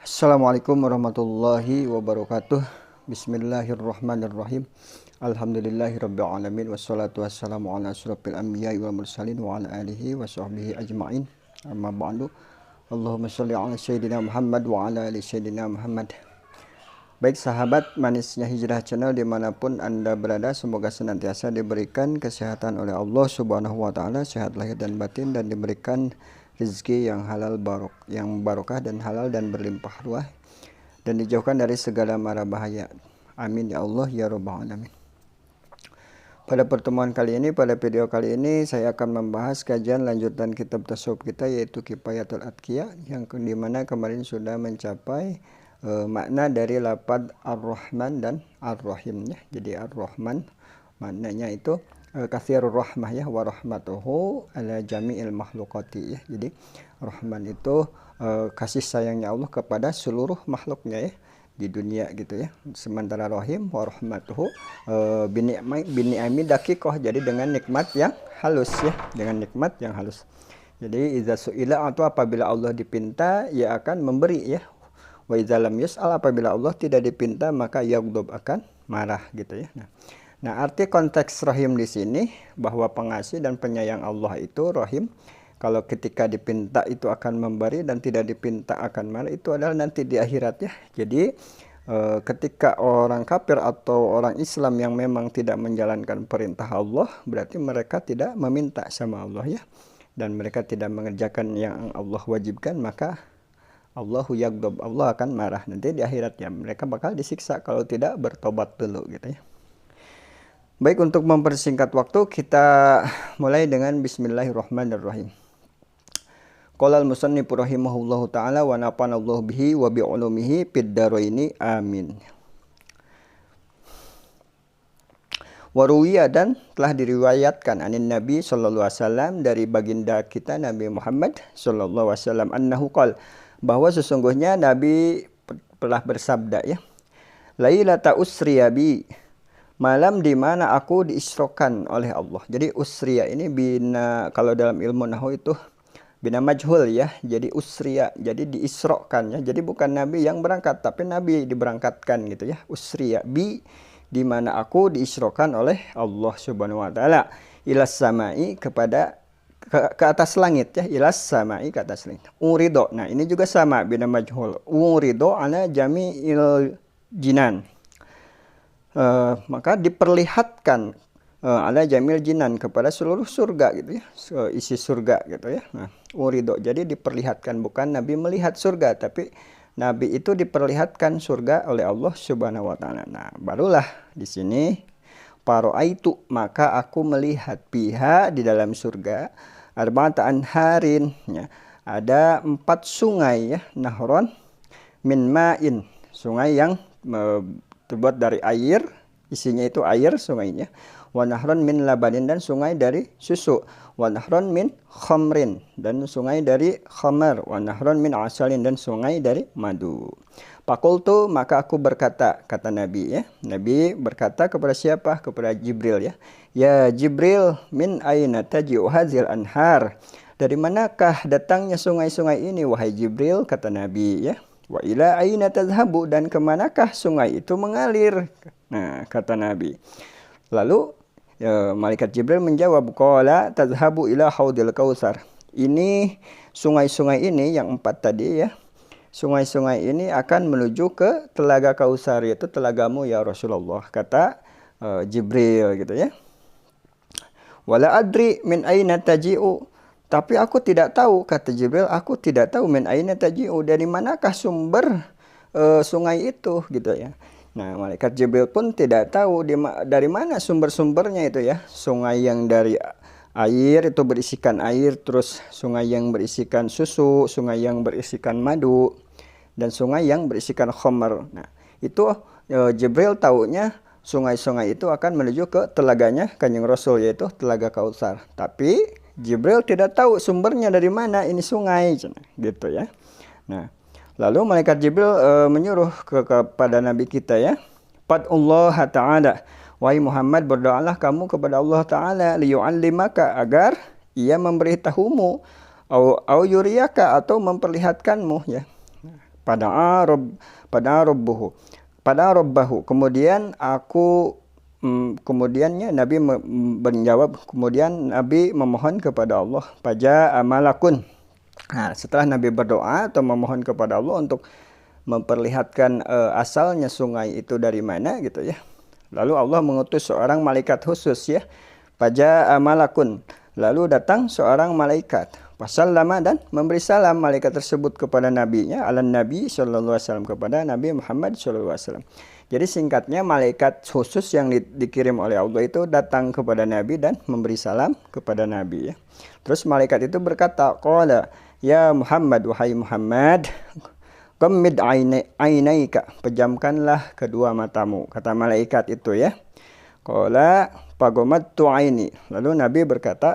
Assalamualaikum warahmatullahi wabarakatuh. Bismillahirrahmanirrahim. Alhamdulillahirabbil alamin wassalatu wassalamu ala asyrofil anbiya'i wal mursalin wa ala alihi wa sahbihi ajma'in. Amma ba'du. Allahumma shalli ala sayyidina Muhammad wa ala ali sayyidina Muhammad. Baik sahabat manisnya Hijrah Channel dimanapun Anda berada, semoga senantiasa diberikan kesehatan oleh Allah Subhanahu wa taala, sehat lahir dan batin, dan diberikan rezeki yang halal yang barokah dan halal dan berlimpah ruah, dan dijauhkan dari segala mara bahaya. Amin ya Allah ya rabbal alamin. Pada pertemuan kali ini, pada video kali ini saya akan membahas kajian lanjutan kitab tasawuf kita, yaitu Kifayatul Atqiya, yang dimana kemarin sudah mencapai makna dari lafaz Ar-Rahman dan Ar-Rahim ya. Jadi Ar-Rahman maknanya itu katsirur rahmah ya, wa rahmatuhu ala jami'il makhluqati ya. Jadi Rahman itu kasih sayangnya Allah kepada seluruh makhluknya ya di dunia gitu ya. Sementara Rahim wa rahmatuhu bini'ami daqiqah, jadi dengan nikmat yang halus ya, dengan nikmat yang halus. Jadi iza su'ila, atau apabila Allah dipinta ia akan memberi ya. Wa idza lam yus'al, apabila Allah tidak dipinta maka yaghdab, akan marah gitu ya. Nah, arti konteks rahim di sini bahwa pengasih dan penyayang Allah itu rahim. Kalau ketika dipinta itu akan memberi dan tidak dipinta akan marah, itu adalah nanti di akhirat ya. Jadi ketika orang kafir atau orang Islam yang memang tidak menjalankan perintah Allah, berarti mereka tidak meminta sama Allah ya, dan mereka tidak mengerjakan yang Allah wajibkan, maka Allahu yaghdab, Allah akan marah nanti di akhirat ya. Mereka bakal disiksa kalau tidak bertobat dulu gitu ya. Baik, untuk mempersingkat waktu kita mulai dengan bismillahirrahmanirrahim. Qala al-musannif rahimahullahu taala wa nafanallahu bihi wa bi ulumihi fid dharaini amin. Waruwiya, dan telah diriwayatkan anin Nabi sallallahu alaihi wasallam, dari baginda kita Nabi Muhammad sallallahu alaihi wasallam, annahu qala, bahwa sesungguhnya Nabi telah bersabda ya, lailata usriya bi, malam di mana aku diisrokan oleh Allah. Jadi usriya ini bina, kalau dalam ilmu nahwu itu bina majhul ya. Jadi usriya, jadi diisrokan ya. Jadi bukan Nabi yang berangkat, tapi Nabi diberangkatkan gitu ya. Usriya bi, di mana aku diisrokan oleh Allah Subhanahu wa taala, ilas samai, kepada ke atas langit ya, ilas samai, ke atas langit. Urido, nah ini juga sama bina majhul. Urido ala jami'il jinan. Maka diperlihatkan ala jamil jinan, kepada seluruh surga gitu ya, isi surga gitu ya. Nah, urido, jadi diperlihatkan, bukan Nabi melihat surga, tapi Nabi itu diperlihatkan surga oleh Allah Subhanahu wa taala. Nah, barulah di sini paroaitu, maka aku melihat biha, di dalam surga, arba'ata anharin ya, ada 4 sungai ya, nahron min ma'in, sungai yang terbuat dari air, isinya itu air sungainya. Wa nahron min labanin, dan sungai dari susu. Wa nahron min khamrin, dan sungai dari khamar. Wa nahron min asalin, dan sungai dari madu. Fakultu, maka aku berkata, kata Nabi ya. Nabi berkata kepada siapa? Kepada Jibril ya. Ya Jibril, min aina taji'u hazil anhar, dari manakah datangnya sungai-sungai ini wahai Jibril? Kata Nabi ya. Wa ila aina tadhhabu, dan kemanakah sungai itu mengalir? Nah, kata Nabi. Lalu malaikat Jibril menjawab, qala tadhhabu ila haudil kautsar. Ini sungai-sungai ini yang 4 tadi ya. Sungai-sungai ini akan menuju ke telaga Kausar, yaitu telagamu ya Rasulullah, kata Jibril gitu ya. Wala adri min aina taji'u, tapi aku tidak tahu, kata Jibril, aku tidak tahu min aina taji'u, dari manakah sumber sungai itu gitu ya. Nah, malaikat Jibril pun tidak tahu dari mana sumber-sumbernya itu ya. Sungai yang dari air itu berisikan air, terus sungai yang berisikan susu, sungai yang berisikan madu, dan sungai yang berisikan khamar. Nah, itu Jibril taunya sungai-sungai itu akan menuju ke telaganya Kanjeng Rasul, yaitu telaga Kautsar. Tapi Jibril tidak tahu sumbernya dari mana ini sungai gitu ya. Nah, lalu malaikat Jibril menyuruh kepada Nabi kita ya, Fad'ullah ta'ala, wahai Muhammad, berdoalah kamu kepada Allah Ta'ala, liyu'allimaka, agar ia memberitahumu, au yuriyaka, atau memperlihatkanmu ya. Pada Rabbahu. Kemudian kemudiannya Nabi menjawab, kemudian Nabi memohon kepada Allah. Paja amalakun. Nah, setelah Nabi berdoa atau memohon kepada Allah untuk memperlihatkan asalnya sungai itu dari mana gitu ya. Lalu Allah mengutus seorang malaikat khusus ya. Paja amalakun. Lalu datang seorang malaikat. Wasallama, dan memberi salam malaikat tersebut kepada nabinya, alan nabi sallallahu alaihi wasallam, kepada Nabi Muhammad sallallahu alaihi wasallam. Jadi singkatnya, malaikat khusus yang dikirim oleh Allah itu datang kepada Nabi dan memberi salam kepada Nabi ya. Terus malaikat itu berkata, qala ya Muhammad, wahai Muhammad, qammid ainaika, pejamkanlah kedua matamu, kata malaikat itu ya. Qala pagomattu aini. Lalu Nabi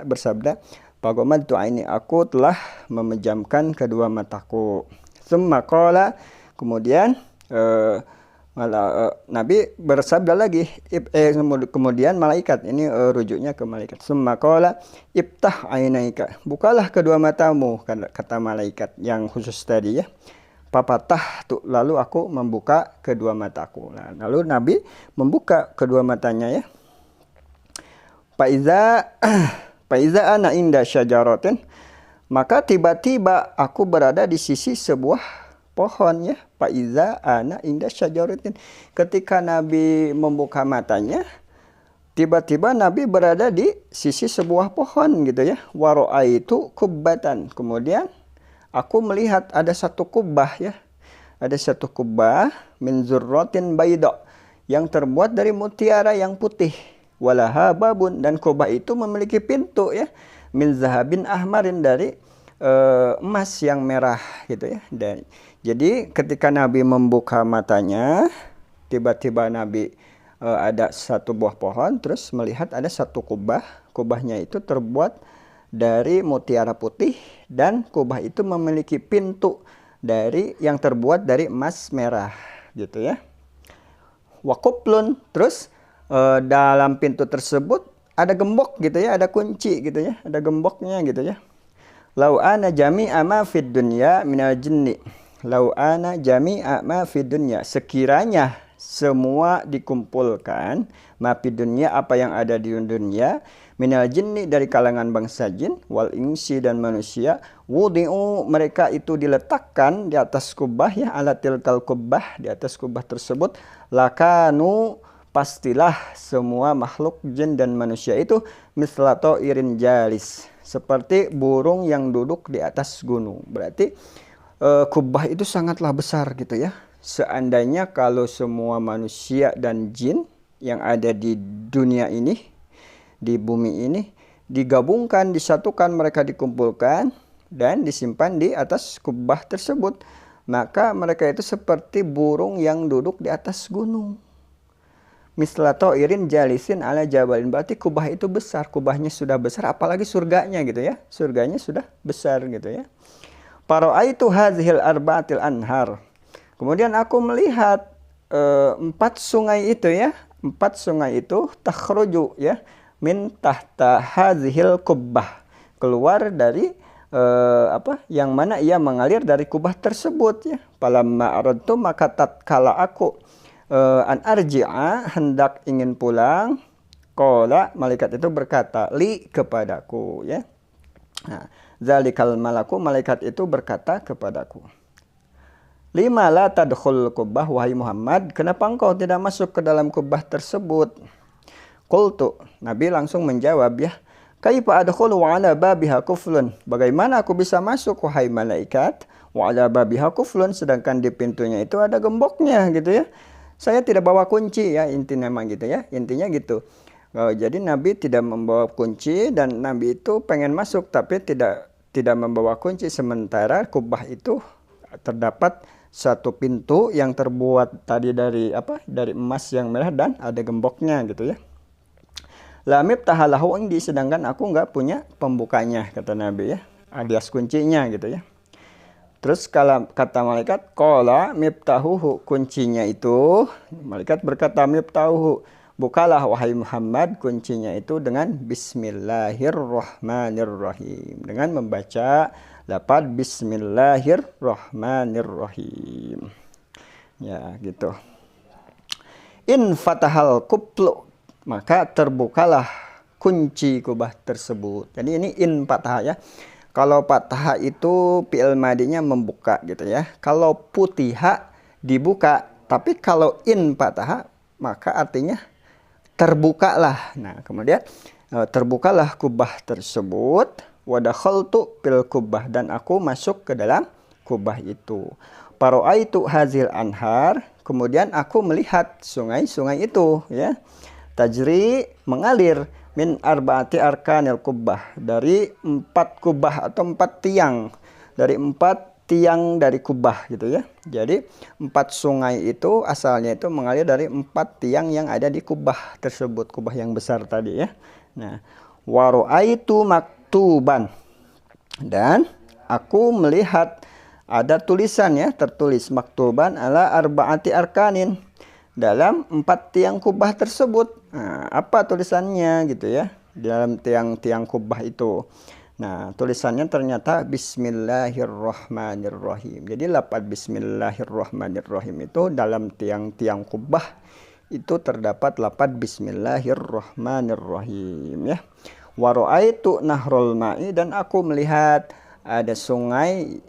bersabda, pagomattu aini, aku telah memejamkan kedua mataku. Tsumma qala, kemudian Nabi bersabda lagi, kemudian malaikat, ini rujuknya ke malaikat. Tsumma qala iftah ainaika, bukalah kedua matamu, kata malaikat yang khusus tadi ya. Papatah tuh, lalu aku membuka kedua mataku. Nah, lalu Nabi membuka kedua matanya ya. Faiza ana inda syajaratin, maka tiba-tiba aku berada di sisi sebuah pohon ya. Faiza ana inda syajaratin. Ketika Nabi membuka matanya, tiba-tiba Nabi berada di sisi sebuah pohon gitu ya. Waro'aitu kubbatan. Kemudian aku melihat ada satu kubah ya. Ada satu kubah min zurratin bayda, yang terbuat dari mutiara yang putih. Walaha babun, dan kubah itu memiliki pintu ya. Min zahabin ahmarin, dari emas yang merah gitu ya. Dan jadi ketika Nabi membuka matanya, tiba-tiba Nabi ada satu buah pohon, terus melihat ada satu kubah. Kubahnya itu terbuat dari mutiara putih, dan kubah itu memiliki pintu yang terbuat dari emas merah gitu ya. Wakuplun, terus dalam pintu tersebut ada gembok gitu ya, ada kunci gitu ya, ada gemboknya gitu ya. Lau ana jami'a ma fid dunya minal jinni. Lau ana jami'a ma fid dunya, sekiranya semua dikumpulkan, ma fid dunya, apa yang ada di dunia, minal jinni, dari kalangan bangsa jin, wal insi, dan manusia, wudi'u, mereka itu diletakkan di atas kubah ya, ala tilkal kubah, di atas kubah tersebut, lakanu, pastilah semua makhluk jin dan manusia itu mislato irin jalis, seperti burung yang duduk di atas gunung. Berarti kubah itu sangatlah besar gitu ya. Seandainya kalau semua manusia dan jin yang ada di dunia ini, di bumi ini, digabungkan, disatukan, mereka dikumpulkan dan disimpan di atas kubah tersebut, maka mereka itu seperti burung yang duduk di atas gunung. Mislato irin jalisin ala jabalin, berarti kubah itu besar, kubahnya sudah besar, apalagi surganya gitu ya, surganya sudah besar gitu ya. Paro'aitu hazhil arba'atil anhar, kemudian aku melihat 4 sungai itu ya, 4 sungai itu takhruju ya, min tahta hazhil kubbah, keluar dari yang mana ia mengalir dari kubah tersebut ya. Falamma aradtu, maka tatkala aku an arji'a, hendak ingin pulang, qala, malaikat itu berkata, li, kepadaku ya. Nah, zalikal malaku, malaikat itu berkata kepadaku, lima la tadkhul kubbah, wahai Muhammad, kenapa engkau tidak masuk ke dalam kubah tersebut? Qultu, Nabi langsung menjawab ya, kaifa adkhulu wa ala babiha kuflun, bagaimana aku bisa masuk wahai malaikat, wa ala babiha kuflun, sedangkan di pintunya itu ada gemboknya gitu ya. Saya tidak bawa kunci ya, intinya memang gitu ya, intinya gitu. Jadi Nabi tidak membawa kunci, dan Nabi itu pengen masuk tapi tidak membawa kunci, sementara kubah itu terdapat satu pintu yang terbuat tadi dari emas yang merah dan ada gemboknya gitu ya. Lamib tahalahu indi, sedangkan aku nggak punya pembukanya, kata Nabi ya, alias kuncinya gitu ya. Terus kalau kata malaikat, qala miftahuhu, kuncinya itu, malaikat berkata miftahuhu, bukalah wahai Muhammad kuncinya itu dengan bismillahirrahmanirrahim, dengan membaca lapad bismillahirrahmanirrahim. Ya, gitu. In fatahal kuplu, maka terbukalah kunci kubah tersebut. Jadi ini in fathah ya. Kalau fathah itu fi'il madinya membuka gitu ya. Kalau putiha dibuka, tapi kalau in fathah maka artinya terbukalah. Nah, kemudian terbukalah kubah tersebut, wa dakhaltu fil kubah, dan aku masuk ke dalam kubah itu. Para'aitu hazil anhar, kemudian aku melihat sungai-sungai itu ya. Tajri, mengalir, min arba'ati arkanil kubbah, dari 4 kubah atau 4 tiang, dari 4 tiang dari kubah gitu ya. Jadi 4 sungai itu asalnya itu mengalir dari 4 tiang yang ada di kubah tersebut, kubah yang besar tadi ya. Nah, waru'aitu maktuban, dan aku melihat ada tulisan ya, tertulis maktuban ala arba'ati arkanin, dalam 4 tiang kubah tersebut. Nah, apa tulisannya gitu ya, dalam tiang-tiang kubah itu. Nah, tulisannya ternyata bismillahirrahmanirrahim. Jadi lapad bismillahirrahmanirrahim itu dalam tiang-tiang kubah itu terdapat lapad bismillahirrahmanirrahim ya. Wa ra'aitu nahrul ma'i, dan aku melihat ada sungai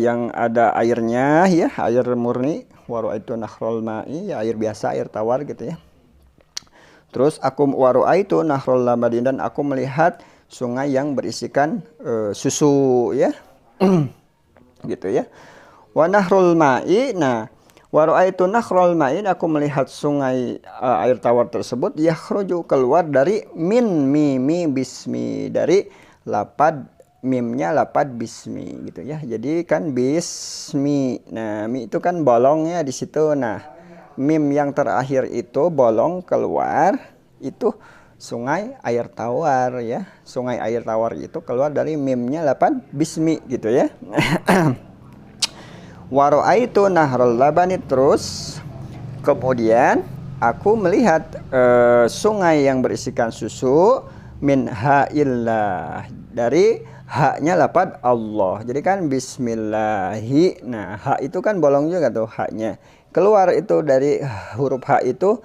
yang ada airnya ya, air murni. Wa ra'aitu nahrul ma'i, ya, air biasa, air tawar gitu ya. Terus aku wa ra'aitu nahrul labadin, dan aku melihat sungai yang berisikan susu ya. Gitu ya. Wa nahrul ma'i, nah wa ra'aitu nahrul ma'i, aku melihat sungai air tawar tersebut yakhruju, keluar dari min mimi bismi, dari lapad mimnya lapad bismi gitu ya. Jadi kan bismi. Nah, mi itu kan bolongnya di situ. Nah, mim yang terakhir itu bolong keluar, itu sungai air tawar ya. Sungai air tawar itu keluar dari mimnya lapad bismi gitu ya. Wa ra'aitu nahrul labani, terus kemudian aku melihat sungai yang berisikan susu, min ha'illah, dari haknya lapad Allah. Jadi kan bismillahi. Nah, hak itu kan bolong juga tuh haknya. Keluar itu dari huruf hak itu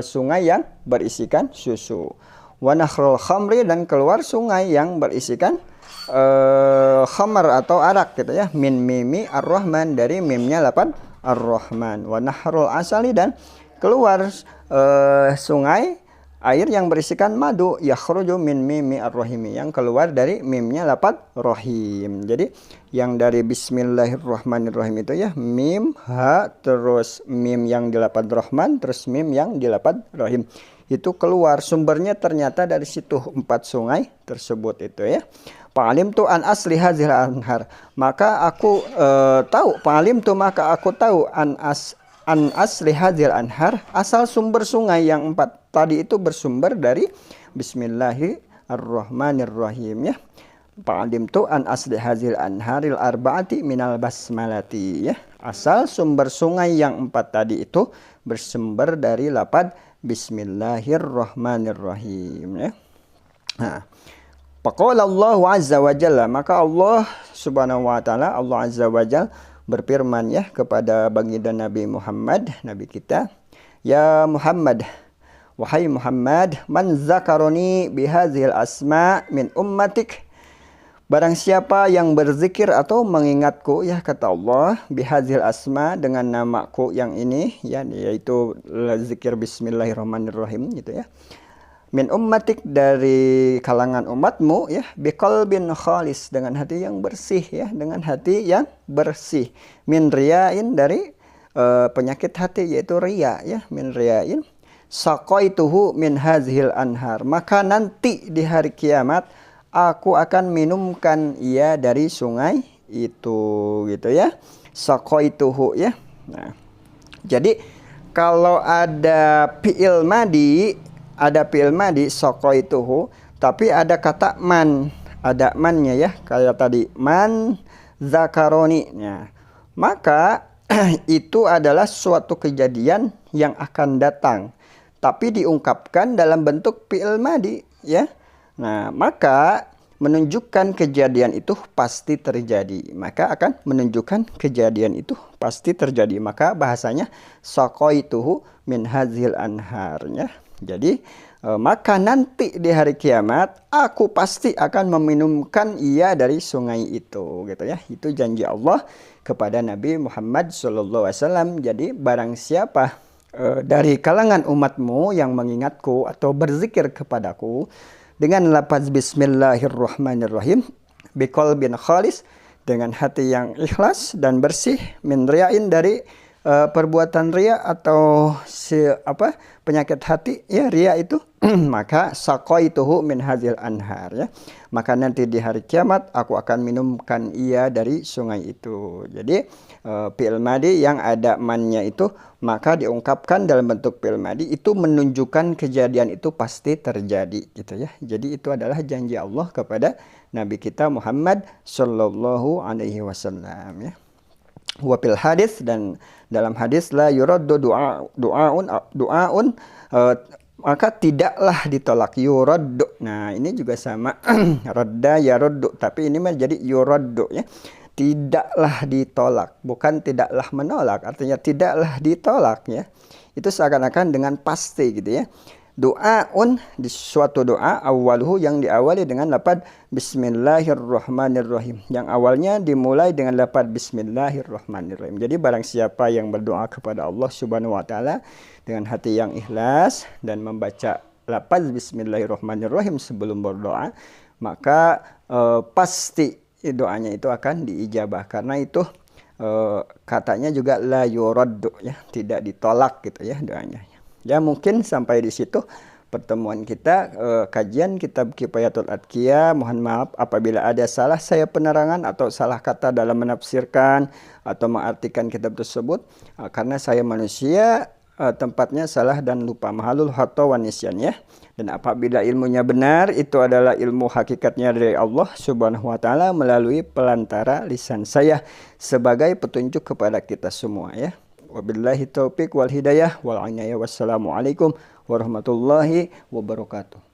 sungai yang berisikan susu. Wa nahrul khamri, dan keluar sungai yang berisikan khamar atau arak gitu ya. Min mimi ar-rahman, dari mimnya lapad ar-rahman. Wa nahrul asali, dan keluar sungai air yang berisikan madu, yakhruju min mimi ar-rahimi, yang keluar dari mimnya lapad rahim. Jadi yang dari bismillahirrahmanirrahim itu ya, mim, ha, terus mim yang dilapad rahman, terus mim yang dilapad rahim. Itu keluar, sumbernya ternyata dari situ 4 sungai tersebut itu ya. Fa'alim tu an asli hazil anhar, maka aku tahu, fa'alim tu maka aku tahu an asli hazil anhar, asal sumber sungai yang 4 tadi itu bersumber dari bismillahirrahmanirrahim ya. Fa'alim tu an asli hazil anharil arba'ati minal basmalati ya. Asal sumber sungai yang 4 tadi itu bersumber dari lapad bismillahirrahmanirrahim ya. Nah, faqala Allah azza wa jalla, maka Allah subhanahu wa ta'ala, Allah azza wa jalla berfirman ya kepada baginda Nabi Muhammad, nabi kita, ya Muhammad, wahai Muhammad, man zakaroni bihazil asma min ummatik, barang siapa yang berzikir atau mengingatku ya, kata Allah, bihazil asma, dengan namaku yang ini ya, yaitu zikir bismillahirrahmanirrahim gitu ya, min ummatik, dari kalangan umatmu ya, biqalbin khalis, dengan hati yang bersih ya, dengan hati yang bersih, min riyain, dari penyakit hati yaitu riya ya, min riyain, saqaituhu min hazhil anhar, maka nanti di hari kiamat aku akan minumkan ia dari sungai itu gitu ya, saqaituhu ya. Nah, jadi kalau ada fi'il madi, ada fi'il madi saqaituhu, tapi ada kata man, ada mannya ya, kayak tadi man zakaroni. Nah, maka itu adalah suatu kejadian yang akan datang, tapi diungkapkan dalam bentuk fi'il madi ya. Nah, maka menunjukkan kejadian itu pasti terjadi. Maka akan menunjukkan kejadian itu pasti terjadi. Maka bahasanya saqaituhu min hadzil anharnya. Jadi maka nanti di hari kiamat aku pasti akan meminumkan ia dari sungai itu, gitu ya. Itu janji Allah kepada Nabi Muhammad SAW. Jadi barang siapa dari kalangan umatmu yang mengingatku atau berzikir kepadaku dengan lafaz Bismillahirrahmanirrahim biqalbin khalis, dengan hati yang ikhlas dan bersih, min riyain dari perbuatan ria atau penyakit hati ya, ria itu maka saqaituhu min hadzil anhar ya, maka nanti di hari kiamat aku akan minumkan ia dari sungai itu. Jadi fi'il madi yang ada mannya itu maka diungkapkan dalam bentuk fi'il madi itu menunjukkan kejadian itu pasti terjadi, gitu ya. Jadi itu adalah janji Allah kepada Nabi kita Muhammad sallallahu alaihi wasallam ya. Wa fil hadis, dan dalam hadis la yuraddu du'aun maka tidaklah ditolak, yuraddu. Nah, ini juga sama radda yaraddu, tapi ini menjadi yuraddu ya. Tidaklah ditolak, bukan tidaklah menolak, artinya tidaklah ditolak ya. Itu seakan-akan dengan pasti gitu ya. Doaun, di suatu doa awaluhu yang diawali dengan lafaz Bismillahirrahmanirrahim, yang awalnya dimulai dengan lafaz Bismillahirrahmanirrahim. Jadi barang siapa yang berdoa kepada Allah Subhanahu wa taala dengan hati yang ikhlas dan membaca lafaz Bismillahirrahmanirrahim sebelum berdoa, maka pasti doanya itu akan diijabah. Karena itu katanya juga la yuraddu ya, tidak ditolak gitu ya doanya. Ya, mungkin sampai di situ pertemuan kita, kajian kitab Kifayatul Adqiyah. Mohon maaf apabila ada salah saya penerangan atau salah kata dalam menafsirkan atau mengartikan kitab tersebut, karena saya manusia, tempatnya salah dan lupa, mahalul khata' wan nisyan ya. Dan apabila ilmunya benar, itu adalah ilmu hakikatnya dari Allah Subhanahu wa taala melalui pelantara lisan saya sebagai petunjuk kepada kita semua ya. Wabillahi taufiq wal hidayah wal inayah. Wassalamualaikum warahmatullahi wabarakatuh.